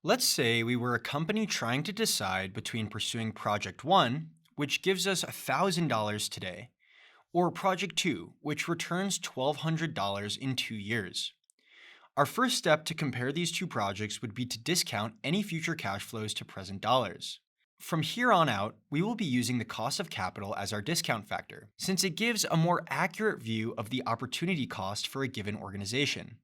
Let's say we were a company trying to decide between pursuing Project 1, which gives us $1,000 today, or Project 2, which returns $1,200 in 2 years. Our first step to compare these two projects would be to discount any future cash flows to present dollars. From here on out, we will be using the cost of capital as our discount factor, since it gives a more accurate view of the opportunity cost for a given organization.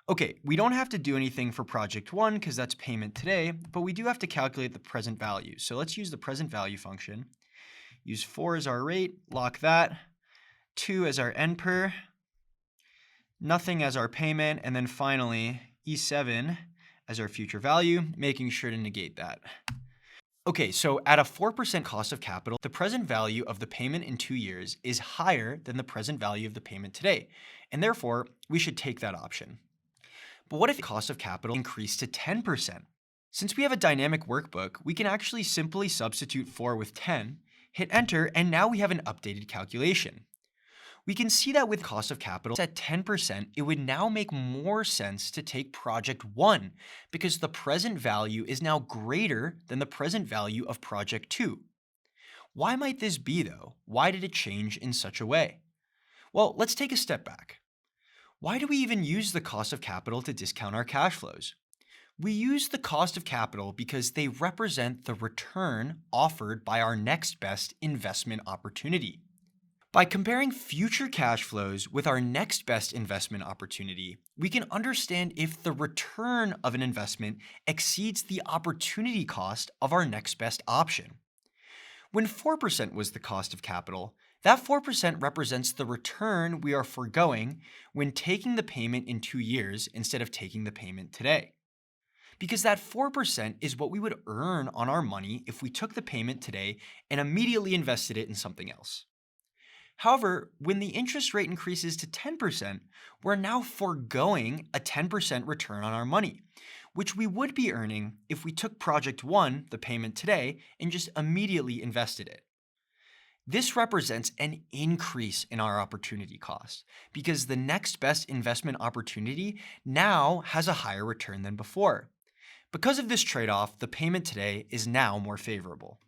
Okay, we don't have to do anything for project 1 because that's payment today, but we do have to calculate the present value. So let's use the present value function. Use 4 as our rate, lock that, 2 as our NPER, nothing as our payment, and then finally E7 as our future value, making sure to negate that. Okay, so at a 4% cost of capital, the present value of the payment in 2 years is higher than the present value of the payment today, and therefore we should take that option. But what if the cost of capital increased to 10%? Since we have a dynamic workbook, we can actually simply substitute 4 with 10, hit enter, and now we have an updated calculation. We can see that with cost of capital at 10%, it would now make more sense to take project 1 because the present value is now greater than the present value of project 2. Why might this be though? Why did it change in such a way? Well, let's take a step back. Why do we even use the cost of capital to discount our cash flows? We use the cost of capital because they represent the return offered by our next best investment opportunity. By comparing future cash flows with our next best investment opportunity, we can understand if the return of an investment exceeds the opportunity cost of our next best option. When 4% was the cost of capital, that 4% represents the return we are foregoing when taking the payment in 2 years instead of taking the payment today. Because that 4% is what we would earn on our money if we took the payment today and immediately invested it in something else. However, when the interest rate increases to 10%, we're now foregoing a 10% return on our money, which we would be earning if we took Project 1, the payment today, and just immediately invested it. This represents an increase in our opportunity cost because the next best investment opportunity now has a higher return than before. Because of this trade-off, the payment today is now more favorable.